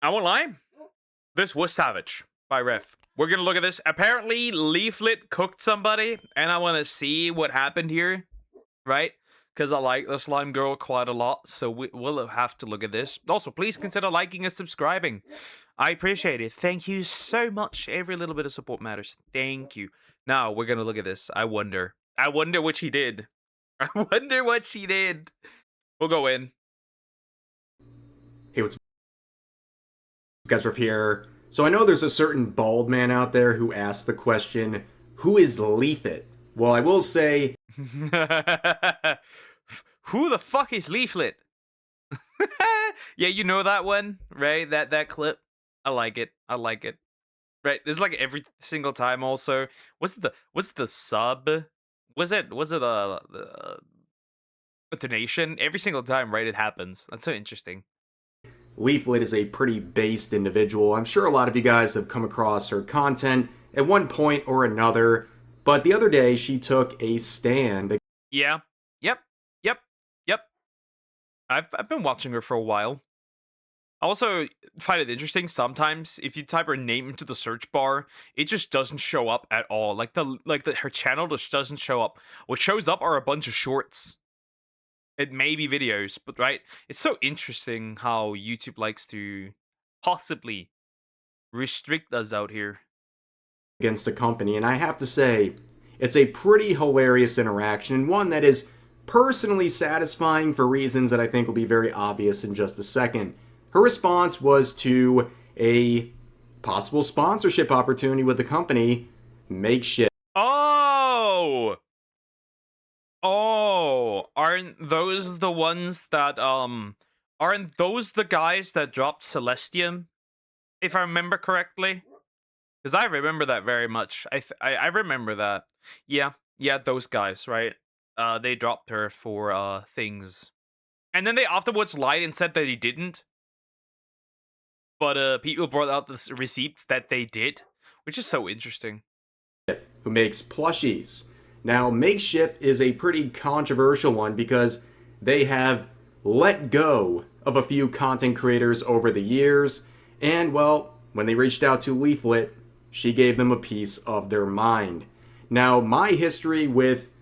I won't lie. This was savage by Ref. We're gonna look at this. Apparently, Leaflit cooked somebody, and I want to see what happened here, right? Because I like the slime girl quite a lot, so we'll have to look at this. Also, please consider liking and subscribing. I appreciate it. Thank you so much. Every little bit of support matters. Thank you. Now we're gonna look at this. I wonder what she did. I wonder what she did. We'll go in. Hey, what's up, guys? Riff here. So I know there's a certain bald man out there who asked the question, who is Leaflit? Well, I will say, Who the fuck is Leaflit? Yeah, you know that one, right? That clip. I like it. I like it. Right, there's like every single time. Also, what's the sub? Was it the donation? Every single time, right? It happens. That's so interesting. Leaflit is a pretty based individual. I'm sure a lot of you guys have come across her content at one point or another, but the other day she took a stand. Yeah. Yep. Yep. Yep. I've been watching her for a while. I also find it interesting sometimes if you type her name into the search bar, it just doesn't show up at all. Her channel just doesn't show up. What shows up are a bunch of shorts. It may be videos, but right? It's so interesting how YouTube likes to possibly restrict us out here. Against a company, and I have to say, it's a pretty hilarious interaction, and one that is personally satisfying for reasons that I think will be very obvious in just a second. Her response was to a possible sponsorship opportunity with the company, Makeshift. Oh, aren't those the ones that aren't those the guys that dropped Celestium, if I remember correctly? Because I remember that very much. I remember that. Yeah, those guys, right? They dropped her for things, and then they afterwards lied and said that he didn't. But people brought out the receipts that they did, which is so interesting. Who makes plushies. Now, Makeshift is a pretty controversial one because they have let go of a few content creators over the years, and well, when they reached out to Leaflit, she gave them a piece of their mind. Now, my history with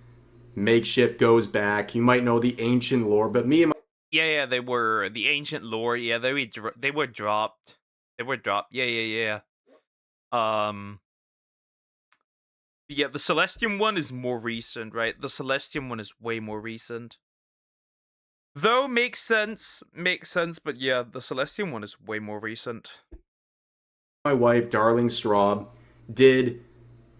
Makeshift goes back, you might know the ancient lore, but me and my Yeah, they were the ancient lore. Yeah, they were dropped. They were dropped. Yeah. Yeah, the Celestium one is more recent, right? The Celestium one is way more recent. Though makes sense, but yeah, the Celestium one is way more recent. My wife, Darling Straub, did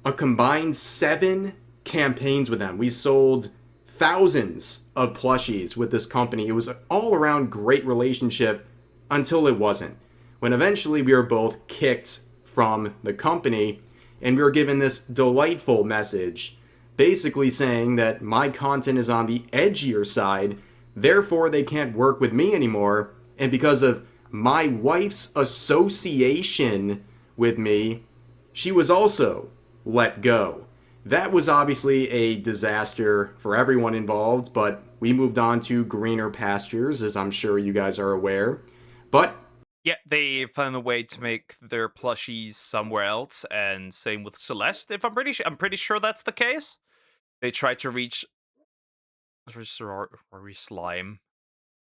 a combined 7 campaigns with them. We sold thousands of plushies with this company. It was an all-around great relationship until it wasn't. When eventually we were both kicked from the company and we were given this delightful message basically saying that my content is on the edgier side, therefore they can't work with me anymore, and because of my wife's association with me, she was also let go. That was obviously a disaster for everyone involved, but we moved on to greener pastures, as I'm sure you guys are aware. But yeah, they found a way to make their plushies somewhere else, and same with Celeste. If I'm pretty sure that's the case. They tried to reach slime,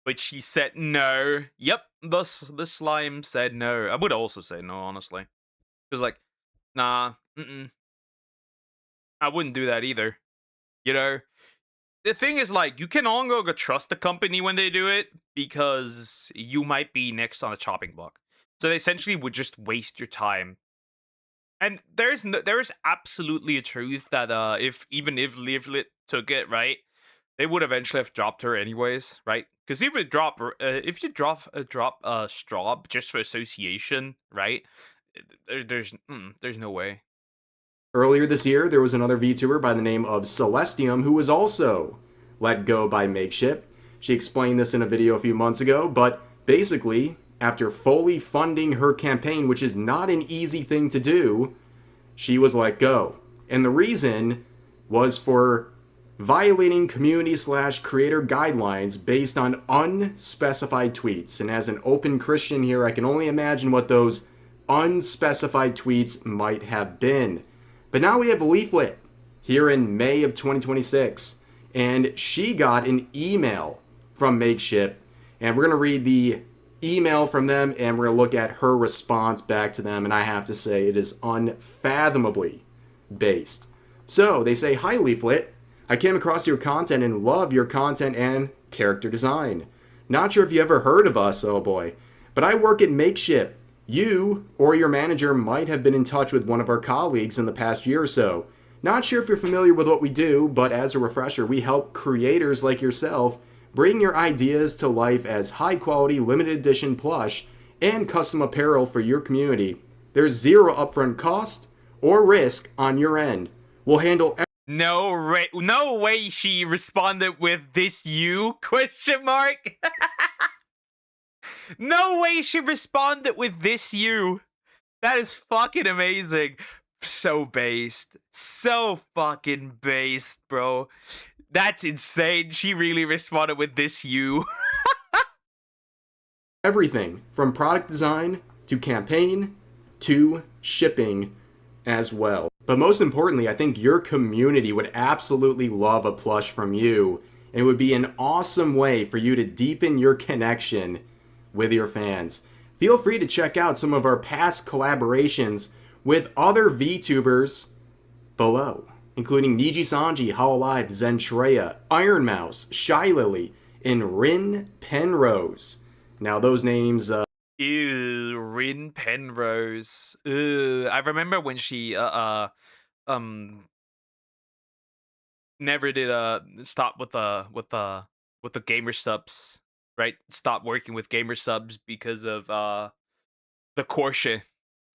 but she said no. Yep, the slime said no. I would also say no, honestly. It was like, nah, I wouldn't do that either. You know, the thing is, like, you can no longer trust the company when they do it because you might be next on the chopping block. So they essentially would just waste your time. And there is absolutely a truth that if Leaflit took it, right, they would eventually have dropped her anyways, right? Because if you drop Straub just for association, right, there's no way. earlier this year, there was another VTuber by the name of Celestium who was also let go by Makeshift. She explained this in a video a few months ago, but basically, after fully funding her campaign, which is not an easy thing to do, she was let go. And the reason was for violating community/creator guidelines based on unspecified tweets. And as an open Christian here, I can only imagine what those unspecified tweets might have been. But now we have Leaflit here in May of 2026, and she got an email from Makeship, and we're going to read the email from them, and we're going to look at her response back to them, and I have to say it is unfathomably based. So they say, "Hi Leaflit, I came across your content and love your content and character design. Not sure if you ever heard of us, oh boy, but I work at Makeship. You or your manager might have been in touch with one of our colleagues in the past year or so. Not sure if you're familiar with what we do, but as a refresher, we help creators like yourself bring your ideas to life as high quality limited edition plush and custom apparel for your community. There's zero upfront cost or risk on your end. We'll handle No way she responded with "this you?" question mark. No way she responded with "this you." That is fucking amazing. So based. So fucking based, bro. That's insane. She really responded with "this you." everything from product design to campaign to shipping as well. But most importantly, I think your community would absolutely love a plush from you. It would be an awesome way for you to deepen your connection with your fans. Feel free to check out some of our past collaborations with other VTubers below, including Niji Sanji, Hololive, Zentreya, Iron Mouse, Shy Lily, and Rin Penrose. Now those names, Ew, Rin Penrose. I remember when she never did stop with the gamer subs, right? Stop working with gamer subs because of the Porsche.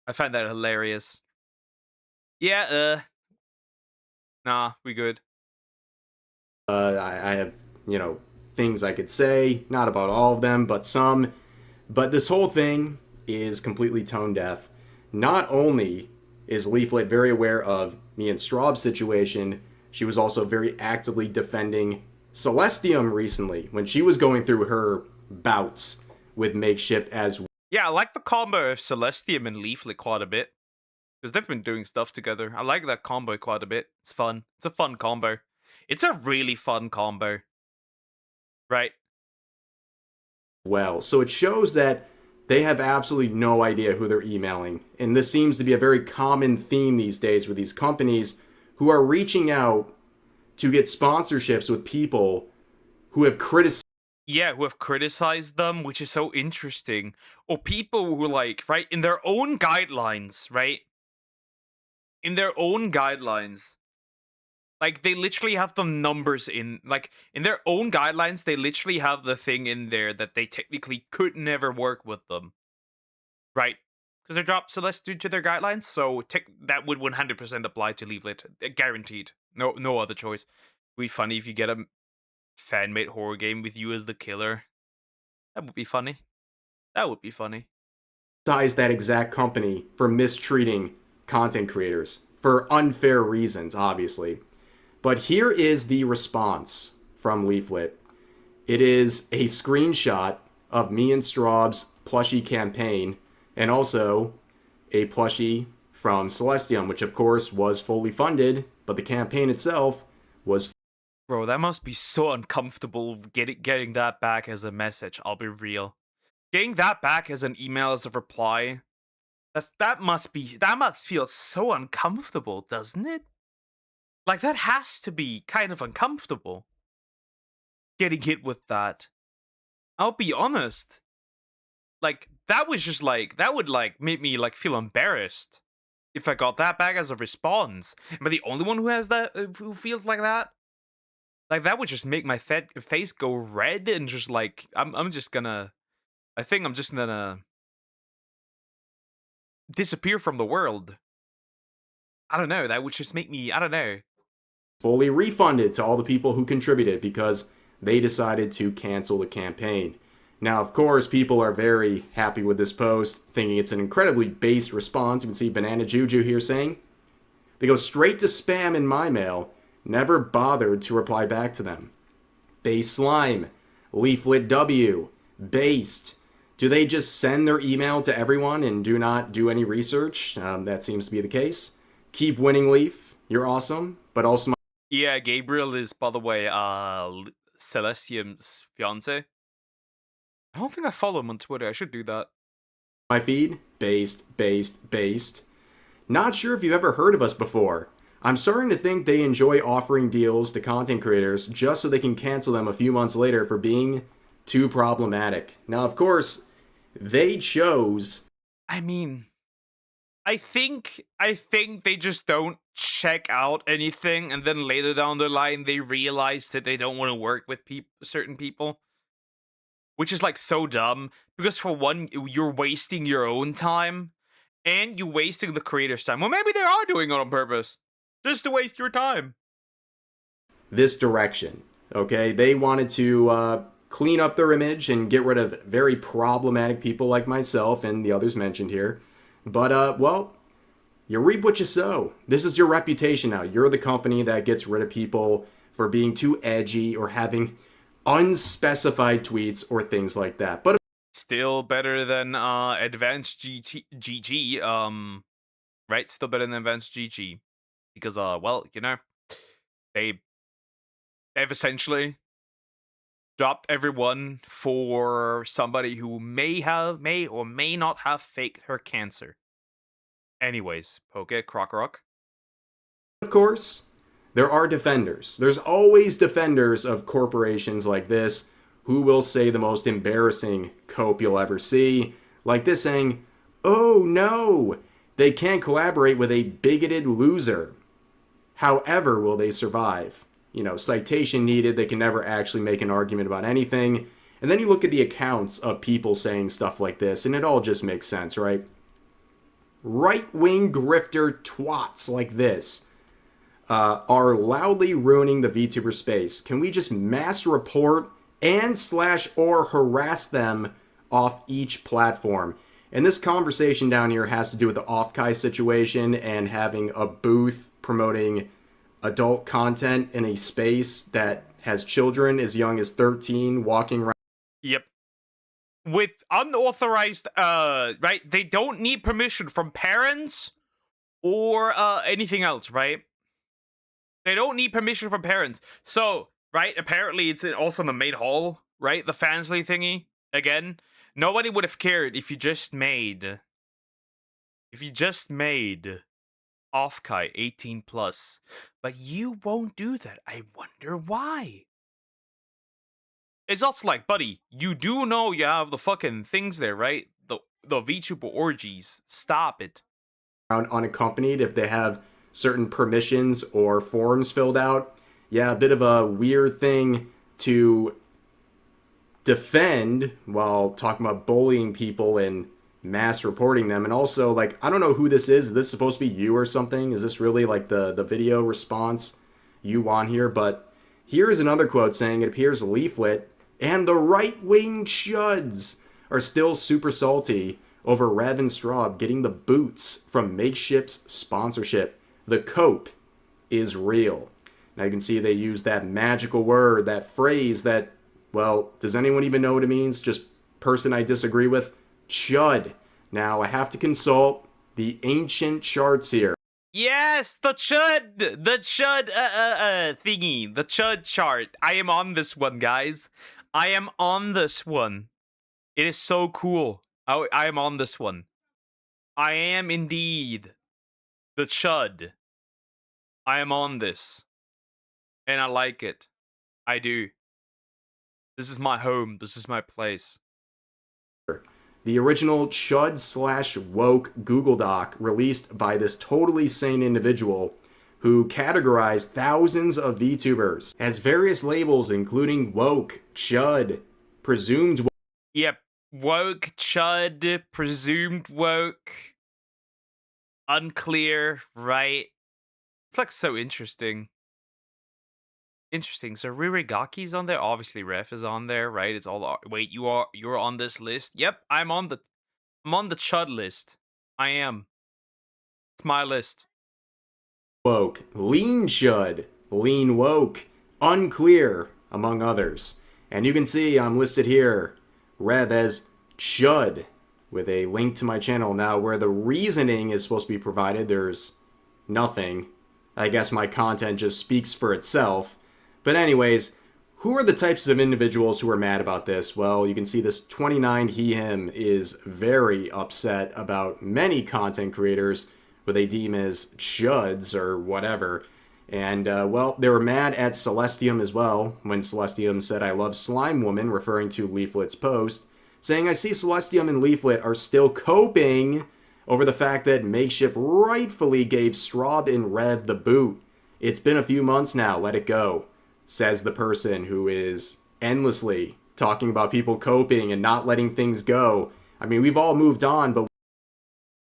I find that hilarious. Yeah, nah, we good. I have, things I could say, not about all of them, but some. But this whole thing is completely tone deaf. Not only is Leaflet very aware of me and Straub's situation, she was also very actively defending Celestium recently when she was going through her bouts with Makeship as well. Yeah, I like the combo of Celestium and Leaflet quite a bit. Because they've been doing stuff together. I like that combo quite a bit. It's fun. It's a fun combo. It's a really fun combo. Right? So it shows that they have absolutely no idea who they're emailing. And this seems to be a very common theme these days with these companies who are reaching out to get sponsorships with people who have criticized. Yeah, who have criticized them, which is so interesting. Or people who, like, right, in their own guidelines, right? In their own guidelines. Like, they literally have the numbers in, like, in their own guidelines, they literally have the thing in there that they technically could never work with them. Right? Because they dropped Celeste due to their guidelines, so that would 100% apply to Leaflet. Guaranteed. No other choice. It'd be funny if you get a fan-made horror game with you as the killer. That would be funny. That would be funny. That exact company for mistreating content creators for unfair reasons, obviously. But here is the response from Leaflit. It is a screenshot of me and Straub's plushie campaign, and also a plushie from Celestium, which of course was fully funded, but the campaign itself was. Bro, that must be so uncomfortable getting that back as a message, I'll be real. Getting that back as an email as a reply, that must feel so uncomfortable, doesn't it? Like, that has to be kind of uncomfortable. Getting hit with that. I'll be honest. Like, that was just like, that would like make me like feel embarrassed if I got that back as a response. Am I the only one who has that, who feels like that? Like, that would just make my face go red and just like, I think I'm just gonna disappear from the world. I don't know, that would just make me, I don't know. Fully refunded to all the people who contributed because they decided to cancel the campaign. Now, of course, people are very happy with this post, thinking it's an incredibly based response. You can see Banana Juju here saying, "They go straight to spam in my mail. never bothered to reply back to them. Base Slime, Leaflit W, Based. Do they just send their email to everyone and do not do any research? That seems to be the case. Keep winning, Leaf. You're awesome, but also Yeah, Gabriel is, by the way, Celestium's fiance. I don't think I follow him on Twitter. I should do that. my feed. Based. Not sure if you've ever heard of us before. I'm starting to think they enjoy offering deals to content creators just so they can cancel them a few months later for being too problematic. Now, of course, they chose. I mean, I think they just don't check out anything, and then later down the line they realize that they don't want to work with certain people, which is like so dumb. Because for one, you're wasting your own time, and you're wasting the creator's time. Well, maybe they are doing it on purpose, just to waste your time. This direction, okay? They wanted to clean up their image and get rid of very problematic people like myself and the others mentioned here. But, well, you reap what you sow. This is your reputation now. You're the company that gets rid of people for being too edgy or having unspecified tweets or things like that. But Still better than Advanced GG, right? Still better than Advanced GG. Because, well, you know, they've essentially dropped everyone for somebody who may or may not have faked her cancer. Anyways, Poke, Croc. of course, there are defenders. There's always defenders of corporations like this who will say the most embarrassing cope you'll ever see. Like this saying, "Oh no, they can't collaborate with a bigoted loser. However, will they survive? You know, citation needed, they can never actually make an argument about anything." And then you look at the accounts of people saying stuff like this, and it all just makes sense, right? Right-wing grifter twats like this are loudly ruining the VTuber space. Can we just mass report and slash or harass them off each platform? And this conversation down here has to do with the Offkai situation and having a booth promoting adult content in a space that has children as young as 13 walking around. Yep. With unauthorized, right? They don't need permission from parents or anything else, right? They don't need permission from parents. So, right, apparently it's also in the main hall, right? The Fansly thingy. Again, nobody would have cared if you just made Offkai 18 plus. But you won't do that. I wonder why. It's also like, buddy, you do know you have the fucking things there, right? The VTuber orgies. Stop it. Unaccompanied if they have certain permissions or forms filled out. Yeah, a bit of a weird thing to defend while talking about bullying people and mass reporting them. And also, like, I don't know who this is. Is this supposed to be you or something? Is this really like the video response you want here? But here's another quote saying it appears Leaflit and the right-wing chuds are still super salty over Rev and Straub getting the boots from Makeshift's sponsorship. The cope is real. Now you can see they use that magical word, that phrase that, well, does anyone even know what it means? Just person I disagree with? Chud. Now I have to consult the ancient charts here. Yes, the chud thingy, the chud chart. I am on this one, guys. I am on this one. It is so cool. I am on this one. I am indeed the chud. I am on this. And I like it. I do. This is my home. This is my place. The original chud/woke Google Doc released by this totally sane individual who categorized thousands of VTubers as various labels including woke, chud, presumed woke. Yep. Woke, chud, presumed woke. Unclear, right? It's like so interesting. Interesting. So Rurigaki's on there. Obviously, Ref is on there, right? It's all. Wait, you're on this list. Yep, I'm on the chud list. I am. It's my list. Woke, lean chud, lean woke, unclear, among others. And you can see I'm listed here, Rev as Chud, with a link to my channel. Now, where the reasoning is supposed to be provided, there's nothing. I guess my content just speaks for itself. But anyways, who are the types of individuals who are mad about this? Well, you can see this 29 he him is very upset about many content creators what they deem as chuds or whatever. And, well, they were mad at Celestium as well when Celestium said, I love Slime Woman, referring to Leaflit's post, saying, I see Celestium and Leaflit are still coping over the fact that Makeship rightfully gave Straub and Rev the boot. It's been a few months now, let it go, says the person who is endlessly talking about people coping and not letting things go. I mean, we've all moved on, but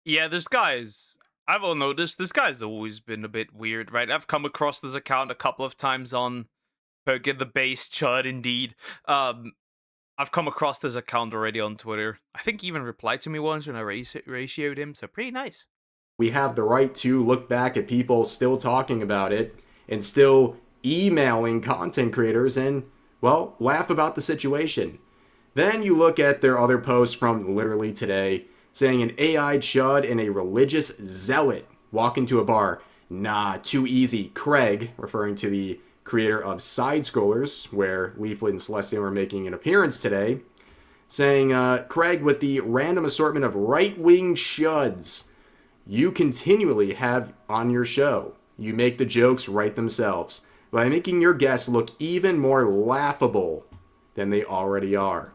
Yeah, this guy's. I've all noticed this guy's always been a bit weird, right? I've come across this account a couple of times on Poke the Base Chud, indeed. I've come across this account already on Twitter. I think he even replied to me once when I ratioed him, so pretty nice. we have the right to look back at people still talking about it and still emailing content creators and, well, laugh about the situation. Then you look at their other posts from literally today saying an AI chud and a religious zealot walk into a bar. Nah, too easy. Craig, referring to the creator of Side Scrollers, where Leaflit and Celestium are making an appearance today, saying, Craig, with the random assortment of right-wing chuds you continually have on your show, you make the jokes write themselves by making your guests look even more laughable than they already are.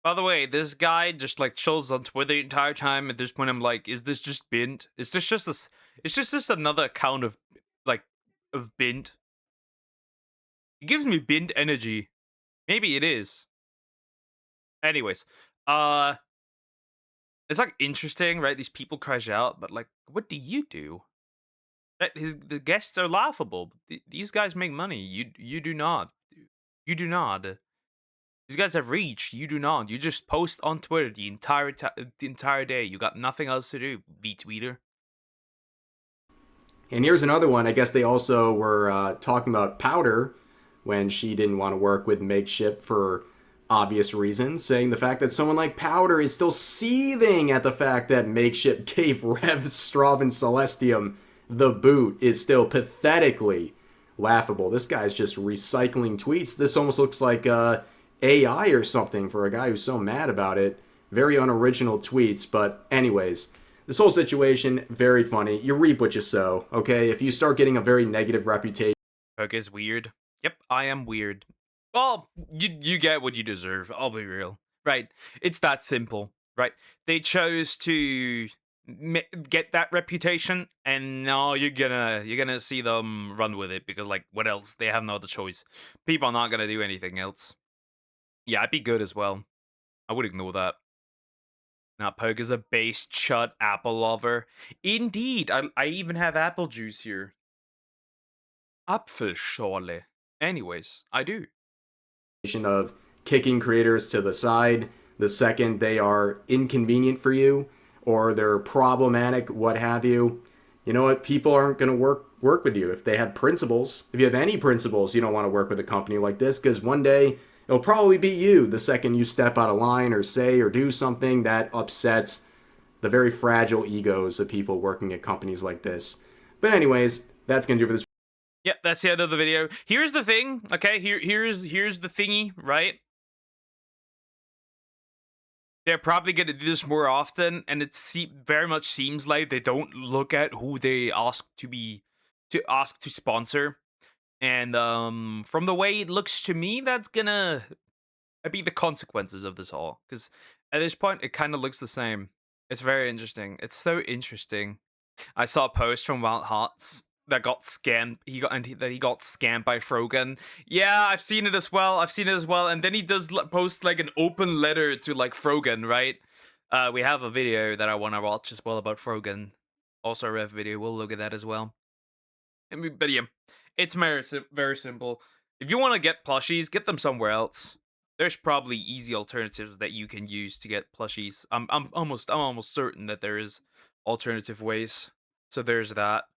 By the way, this guy just like chills on Twitter the entire time. At this point, I'm like, is this just Bint? Is this just this? It's just another account of like of Bint. It gives me Bint energy. Maybe it is. Anyways, it's like interesting, right? These people crash out, but like, what do you do? That the guests are laughable. These guys make money. You do not. You do not. These guys have reach. You do not. You just post on Twitter the entire day. You got nothing else to do. Tweeter. And here's another one. I guess they also were talking about Powder when she didn't want to work with Makeship for obvious reasons, saying the fact that someone like Powder is still seething at the fact that Makeship gave Rev, Straub, and Celestium the boot is still pathetically laughable. This guy's just recycling tweets. This almost looks like AI or something for a guy who's so mad about it. Very unoriginal tweets, but anyways, this whole situation, very funny. You reap what you sow, okay? If you start getting a very negative reputation, Poke is weird. Yep, I am weird. Well, you get what you deserve. I'll be real. Right? It's that simple. Right? They chose to get that reputation, and now you're gonna see them run with it because like what else? They have no other choice. People are not gonna do anything else. Yeah, I'd be good as well. I would ignore that. Now, Poke is a base chut apple lover. Indeed, I even have apple juice here. Apfelschorle. Anyways, I do. of kicking creators to the side the second they are inconvenient for you or they're problematic, what have you. You know what? People aren't going to work with you if they have principles. If you have any principles, you don't want to work with a company like this because one day it'll probably be you the second you step out of line or say or do something that upsets the very fragile egos of people working at companies like this. But anyways, that's going to do for this. Yeah, that's the end of the video. Here's the thing, okay? Here's the thingy, right? They're probably gonna do this more often, and it very much seems like they don't look at who they ask to sponsor. And from the way it looks to me, that's gonna be the consequences of this all. Because at this point, it kind of looks the same. It's very interesting. It's so interesting. I saw a post from Wild Hearts that got scammed. He got scammed by Frogan. Yeah, I've seen it as well. And then he does post like an open letter to like Frogan, right? We have a video that I want to watch as well about Frogan. Also a Rev video. We'll look at that as well. But yeah, it's very simple. If you want to get plushies, get them somewhere else. There's probably easy alternatives that you can use to get plushies. I'm almost certain that there is alternative ways. So there's that.